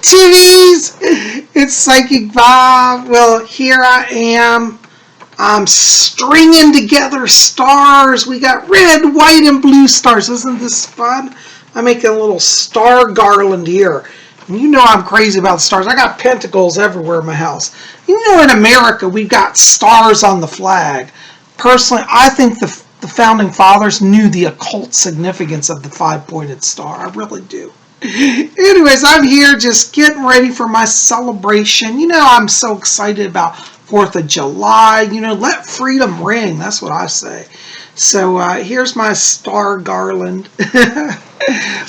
Tubies! It's Psychic Bob. Well, here I am. I'm stringing together stars. We got red, white, and blue stars. Isn't this fun? I'm making a little star garland here. And you know I'm crazy about stars. I got pentacles everywhere in my house. You know in America we've got stars on the flag. Personally, I think the founding fathers knew the occult significance of the five-pointed star. I really do. Anyways, I'm here just getting ready for my celebration. You know, I'm so excited about 4th of July. You know, let freedom ring. That's what I say. So here's my star garland. Well,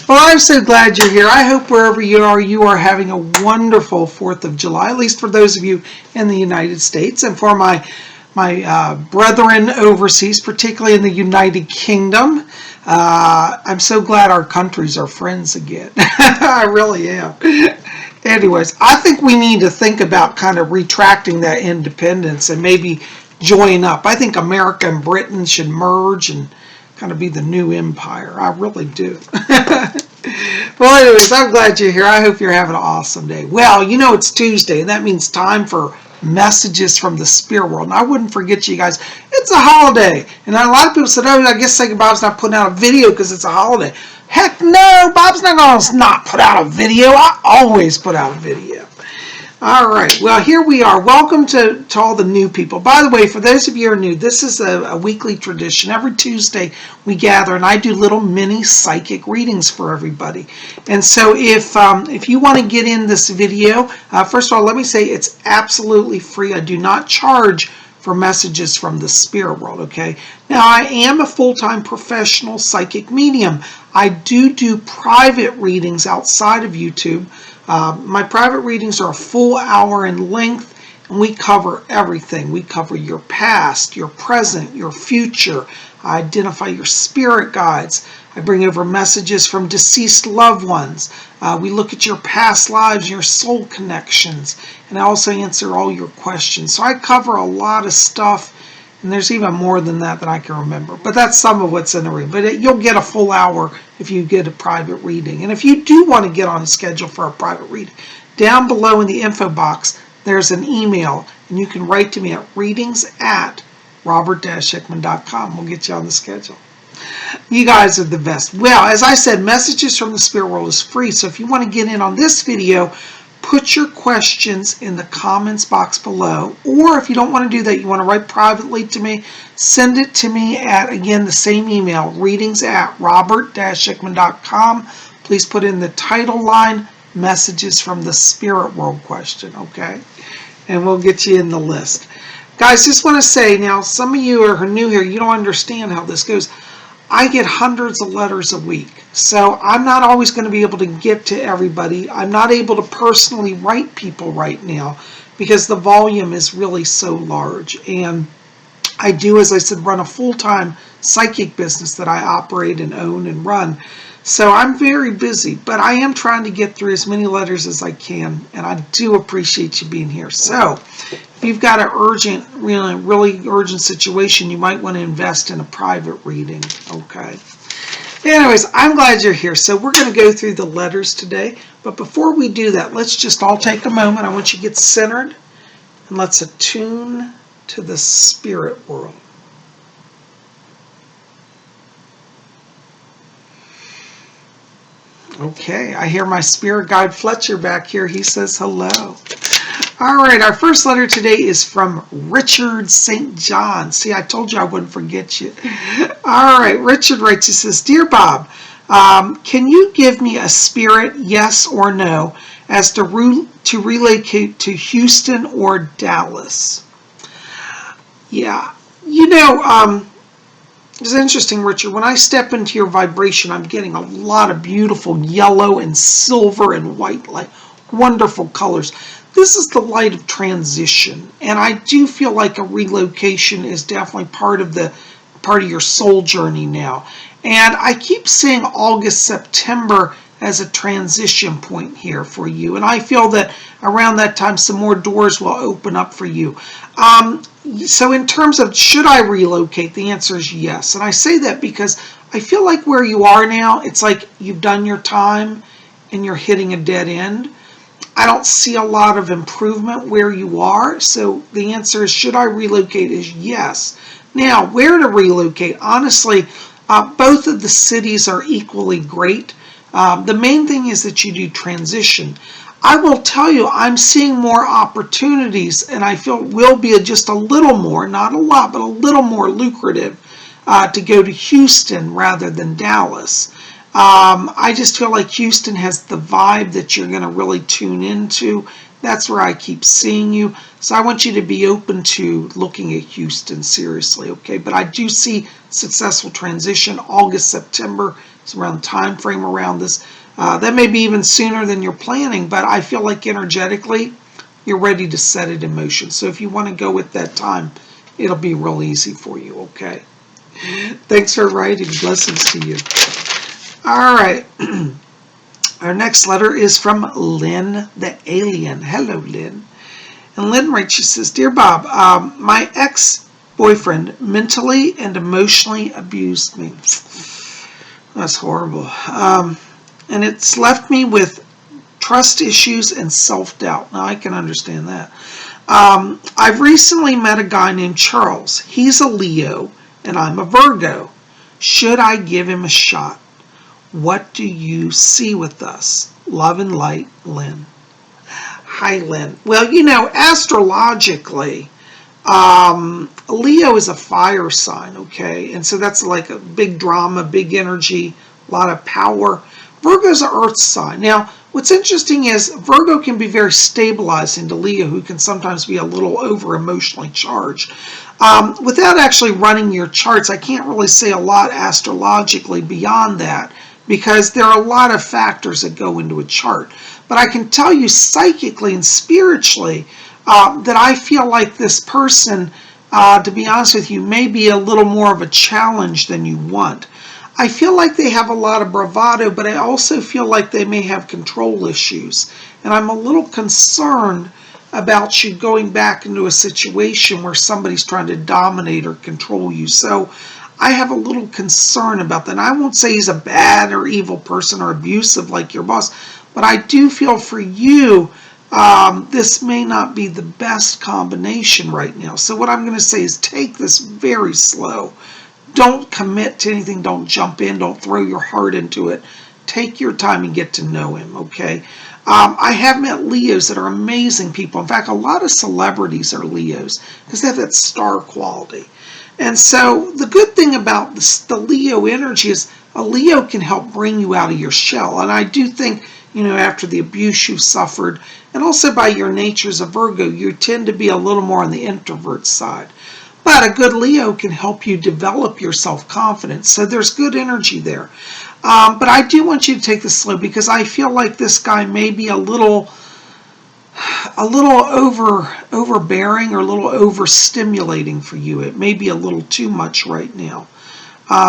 I'm so glad you're here. I hope wherever you are having a wonderful 4th of July, at least for those of you in the United States. And for my brethren overseas, particularly in the United Kingdom, I'm so glad our countries are friends again. I really am. Anyways, I think we need to think about kind of retracting that independence and maybe join up. I think America and Britain should merge and kind of be the new empire. I really do. Well, anyways, I'm glad you're here. I hope you're having an awesome day. Well, you know it's Tuesday, and that means time for messages from the spirit world. And I wouldn't forget you guys, it's a holiday. And a lot of people said, oh, I guess Psychic Bob's not putting out a video because it's a holiday. Heck no, Bob's not going to not put out a video. I always put out a video. All right, well, here we are. Welcome to all the new people. By the way, for those of you who are new, this is a weekly tradition. Every Tuesday we gather and I do little mini psychic readings for everybody. And so if you want to get in this video, first of all, let me say it's absolutely free. I do not charge for messages from the spirit world, okay? Now, I am a full-time professional psychic medium. I do private readings outside of YouTube. My private readings are a full hour in length, and we cover everything. We cover your past, your present, your future. I identify your spirit guides. I bring over messages from deceased loved ones. We look at your past lives, your soul connections, and I also answer all your questions. So I cover a lot of stuff, and there's even more than that I can remember. But that's some of what's in the reading. But you'll get a full hour if you get a private reading. And if you do want to get on a schedule for a private reading, down below in the info box, there's an email. And you can write to me at readings@robert-hickman.com. We'll get you on the schedule. You guys are the best. Well, as I said, messages from the spirit world is free. So if you want to get in on this video, put your questions in the comments box below, or if you don't want to do that, you want to write privately to me, send it to me at, again, the same email, readings@robert-hickman.com. Please put in the title line, messages from the spirit world question, okay? And we'll get you in the list. Guys, just want to say, now, some of you are new here, you don't understand how this goes. I get hundreds of letters a week, so I'm not always going to be able to get to everybody. I'm not able to personally write people right now because the volume is really so large. And I do, as I said, run a full-time psychic business that I operate and own and run. So I'm very busy, but I am trying to get through as many letters as I can, and I do appreciate you being here. So if you've got an urgent, really urgent situation, you might want to invest in a private reading, okay? Anyways, I'm glad you're here. So we're going to go through the letters today, but before we do that, let's just all take a moment. I want you to get centered, and let's attune to the spirit world. Okay, I hear my spirit guide Fletcher back here. He says hello. All right, our first letter today is from Richard St. John. See, I told you I wouldn't forget you. All right, Richard writes, he says, Dear Bob, can you give me a spirit, yes or no, as to relocate to Houston or Dallas? Yeah, you know, it's interesting, Richard. When I step into your vibration, I'm getting a lot of beautiful yellow and silver and white, like wonderful colors. This is the light of transition, and I do feel like a relocation is definitely part of your soul journey now. And I keep seeing August, September as a transition point here for you, and I feel that around that time some more doors will open up for you. So in terms of should I relocate, the answer is yes. And I say that because I feel like where you are now, it's like you've done your time and you're hitting a dead end. I don't see a lot of improvement where you are. So the answer is, should I relocate, is yes. Now, where to relocate? Honestly, both of the cities are equally great. The main thing is that you do transition. I will tell you, I'm seeing more opportunities, and I feel it will be just a little more, not a lot, but a little more lucrative to go to Houston rather than Dallas. I just feel like Houston has the vibe that you're going to really tune into. That's where I keep seeing you. So I want you to be open to looking at Houston seriously, okay? But I do see successful transition. August, September is around the time frame around this. That may be even sooner than you're planning, but I feel like energetically you're ready to set it in motion. So if you want to go with that time, it'll be real easy for you, okay? Thanks for writing. Blessings to you. All right. Our next letter is from Lynn the Alien. Hello, Lynn. And Lynn writes, she says, Dear Bob, my ex-boyfriend mentally and emotionally abused me. That's horrible. And it's left me with trust issues and self-doubt. Now, I can understand that. I've recently met a guy named Charles. He's a Leo, and I'm a Virgo. Should I give him a shot? What do you see with us? Love and light, Lynn. Hi, Lynn. Well, you know, astrologically, Leo is a fire sign, okay? And so that's like a big drama, big energy, a lot of power. Virgo's an earth sign. Now, what's interesting is Virgo can be very stabilizing to Leo, who can sometimes be a little over emotionally charged. Without actually running your charts, I can't really say a lot astrologically beyond that, because there are a lot of factors that go into a chart. But I can tell you psychically and spiritually that I feel like this person, to be honest with you, may be a little more of a challenge than you want. I feel like they have a lot of bravado, but I also feel like they may have control issues. And I'm a little concerned about you going back into a situation where somebody's trying to dominate or control you. So I have a little concern about that. And I won't say he's a bad or evil person or abusive like your boss, but I do feel for you, this may not be the best combination right now. So what I'm going to say is take this very slow. Don't commit to anything. Don't jump in. Don't throw your heart into it. Take your time and get to know him, okay? I have met Leos that are amazing people. In fact, a lot of celebrities are Leos because they have that star quality. And so the good thing about the Leo energy is a Leo can help bring you out of your shell. And I do think, you know, after the abuse you've suffered, and also by your nature as a Virgo, you tend to be a little more on the introvert side. But a good Leo can help you develop your self-confidence. So there's good energy there. But I do want you to take this slow because I feel like this guy may be a little overbearing or a little overstimulating for you. It may be a little too much right now.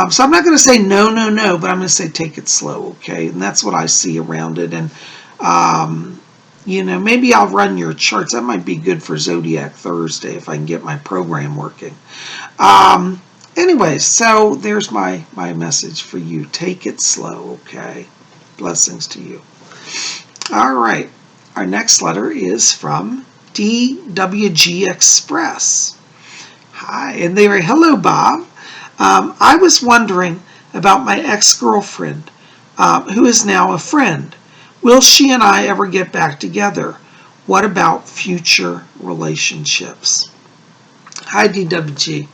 So I'm not going to say no, but I'm going to say take it slow, okay? And that's what I see around it. And, you know, maybe I'll run your charts. That might be good for Zodiac Thursday if I can get my program working. Anyways, so there's my message for you. Take it slow, okay? Blessings to you. All right. Our next letter is from DWG Express. Hi, and they write, hello, Bob. I was wondering about my ex-girlfriend, who is now a friend. Will she and I ever get back together? What about future relationships? Hi, DWG.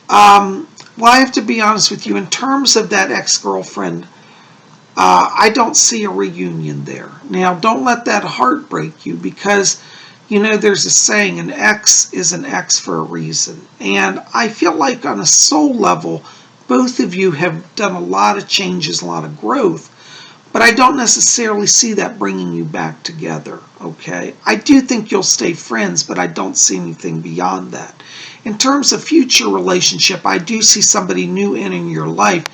Well, I have to be honest with you. In terms of that ex-girlfriend, I don't see a reunion there. Now, don't let that heart break you because, you know, there's a saying, an ex is an ex for a reason. And I feel like on a soul level, both of you have done a lot of changes, a lot of growth. But I don't necessarily see that bringing you back together, okay? I do think you'll stay friends, but I don't see anything beyond that. In terms of future relationship, I do see somebody new in your life.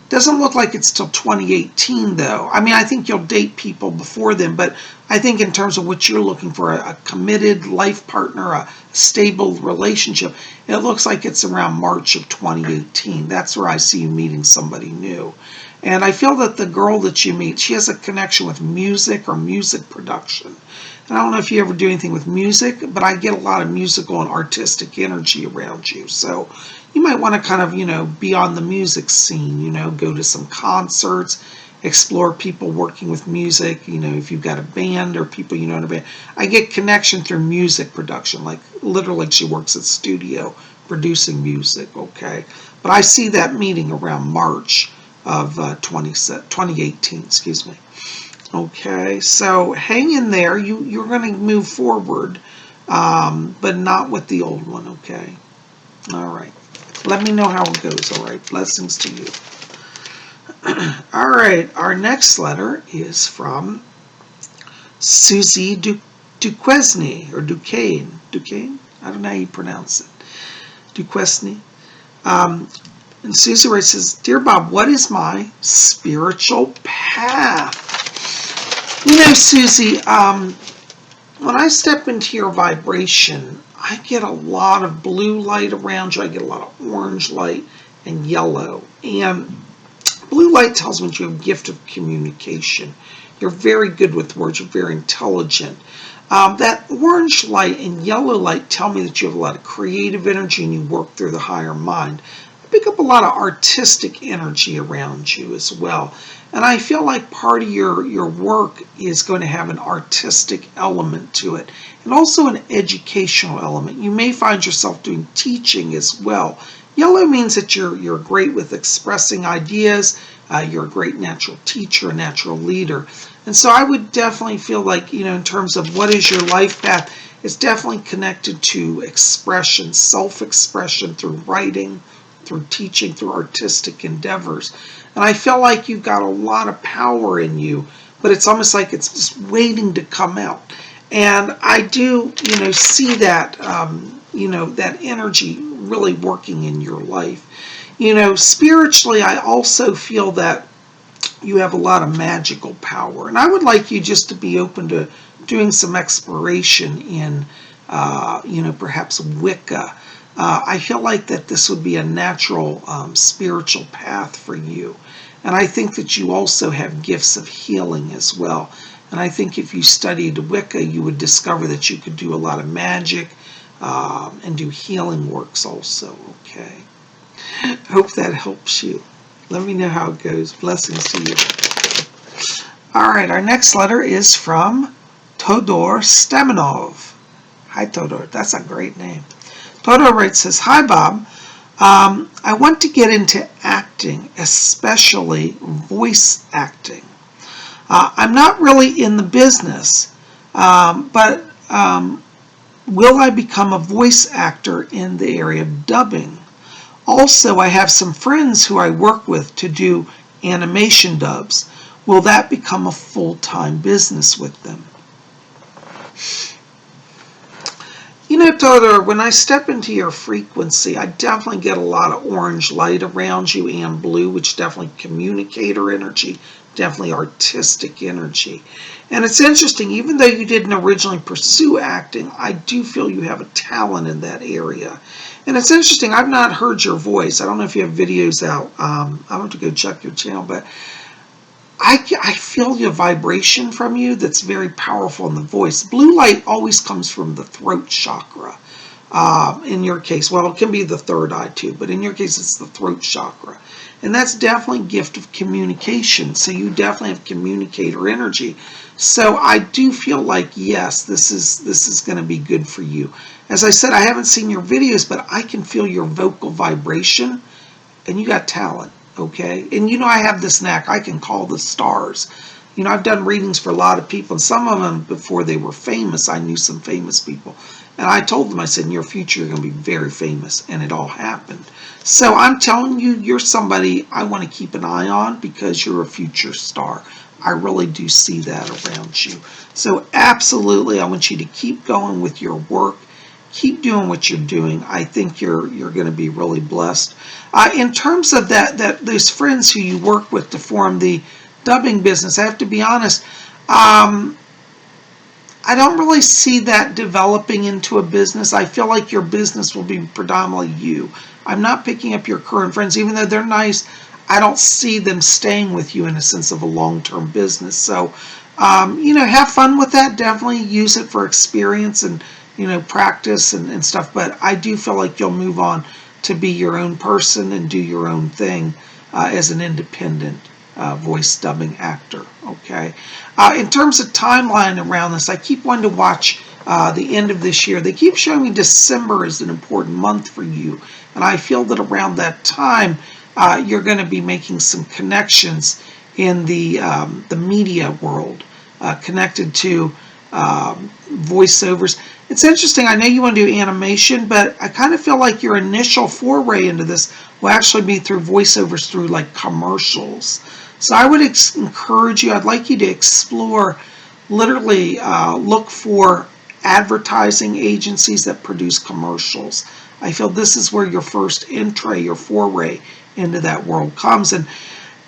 Doesn't look like it's till 2018, though. I mean, I think you'll date people before then, but I think in terms of what you're looking for, a committed life partner, a stable relationship, it looks like it's around March of 2018. That's where I see you meeting somebody new. And I feel that the girl that you meet, she has a connection with music or music production. And I don't know if you ever do anything with music, but I get a lot of musical and artistic energy around you. So you might want to kind of, be on the music scene, go to some concerts, explore people working with music, if you've got a band or people in a band. I get connection through music production, like literally she works at studio producing music, okay? But I see that meeting around March of 2018, excuse me. Okay, so hang in there. You're going to move forward, but not with the old one, okay? All right. Let me know how it goes, all right? Blessings to you. All right, our next letter is from Susie Duquesne, or Duquesne. Duquesne? I don't know how you pronounce it. Duquesne. And Susie writes, says, Dear Bob, what is my spiritual path? Susie, when I step into your vibration, I get a lot of blue light around you. I get a lot of orange light and yellow. And blue light tells me that you have a gift of communication. You're very good with words. You're very intelligent. That orange light and yellow light tell me that you have a lot of creative energy and you work through the higher mind. I pick up a lot of artistic energy around you as well. And I feel like part of your work is going to have an artistic element to it and also an educational element. You may find yourself doing teaching as well. Yellow means that you're great with expressing ideas. You're a great natural teacher, a natural leader. And so I would definitely feel like, in terms of what is your life path, it's definitely connected to expression, self-expression through writing, through teaching, through artistic endeavors. And I feel like you've got a lot of power in you, but it's almost like it's just waiting to come out. And I do, see that, that energy really working in your life. Spiritually, I also feel that you have a lot of magical power. And I would like you just to be open to doing some exploration in, perhaps Wicca. I feel like that this would be a natural spiritual path for you. And I think that you also have gifts of healing as well. And I think if you studied Wicca, you would discover that you could do a lot of magic and do healing works also, okay? Hope that helps you. Let me know how it goes. Blessings to you. All right, our next letter is from Todor Stemanov. Hi, Todor. That's a great name. Todor writes, says, Hi, Bob. I want to get into acting, especially voice acting. I'm not really in the business, but will I become a voice actor in the area of dubbing? Also, I have some friends who I work with to do animation dubs. Will that become a full-time business with them? Todor, when I step into your frequency, I definitely get a lot of orange light around you and blue, which definitely communicator energy, definitely artistic energy. And it's interesting, even though you didn't originally pursue acting, I do feel you have a talent in that area. And it's interesting, I've not heard your voice. I don't know if you have videos out. I'll have to go check your channel, but I feel your vibration from you that's very powerful in the voice. Blue light always comes from the throat chakra. In your case, well, it can be the third eye too, but in your case, it's the throat chakra. And that's definitely a gift of communication. So you definitely have communicator energy. So I do feel like, yes, this is going to be good for you. As I said, I haven't seen your videos, but I can feel your vocal vibration, and you got talent. Okay, and I have this knack. I can call the stars. I've done readings for a lot of people, and some of them before they were famous. I knew some famous people, and I told them, I said, in your future you're going to be very famous, and it all happened. So I'm telling you, you're somebody I want to keep an eye on because you're a future star. I really do see that around you. So absolutely, I want you to keep going with your work. Keep doing what you're doing. I think you're going to be really blessed. In terms of those friends who you work with to form the dubbing business, I have to be honest, I don't really see that developing into a business. I feel like your business will be predominantly you. I'm not picking up your current friends, even though they're nice. I don't see them staying with you in a sense of a long-term business. So, have fun with that. Definitely use it for experience and, practice and stuff. But I do feel like you'll move on to be your own person and do your own thing as an independent voice dubbing actor. Okay. In terms of timeline around this, I keep wanting to watch the end of this year. They keep showing me December is an important month for you, and I feel that around that time you're going to be making some connections in the media world connected to voiceovers. It's interesting. I know you want to do animation, but I kind of feel like your initial foray into this will actually be through voiceovers through like commercials. So I would encourage you, I'd like you to explore, literally look for advertising agencies that produce commercials. I feel this is where your first entree, your foray into that world comes. And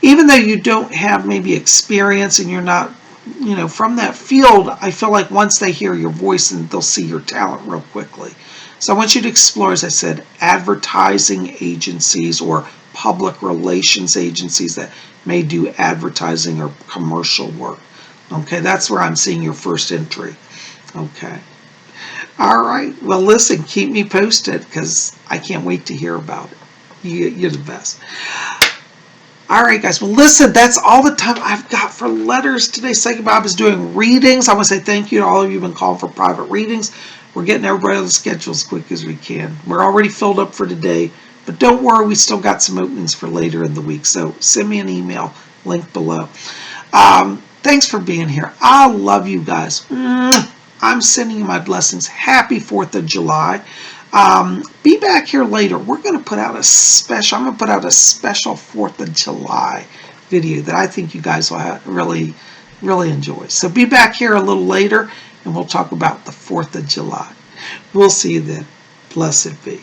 even though you don't have maybe experience and you're not, from that field, I feel like once they hear your voice and they'll see your talent real quickly. So I want you to explore, as I said, advertising agencies or public relations agencies that may do advertising or commercial work. Okay, that's where I'm seeing your first entry. Okay. All right. Well, listen, keep me posted because I can't wait to hear about it. You're the best. All right, guys. Well, listen, that's all the time I've got for letters today. Psychic Bob is doing readings. I want to say thank you to all of you who've been calling for private readings. We're getting everybody on the schedule as quick as we can. We're already filled up for today, but don't worry, we still got some openings for later in the week. So send me an email, link below. Thanks for being here. I love you guys. I'm sending you my blessings. Happy 4th of July. Be back here later. We're going to put out a special, I'm going to put out a special 4th of July video that I think you guys will really, really enjoy. So be back here a little later and we'll talk about the 4th of July. We'll see you then. Blessed be.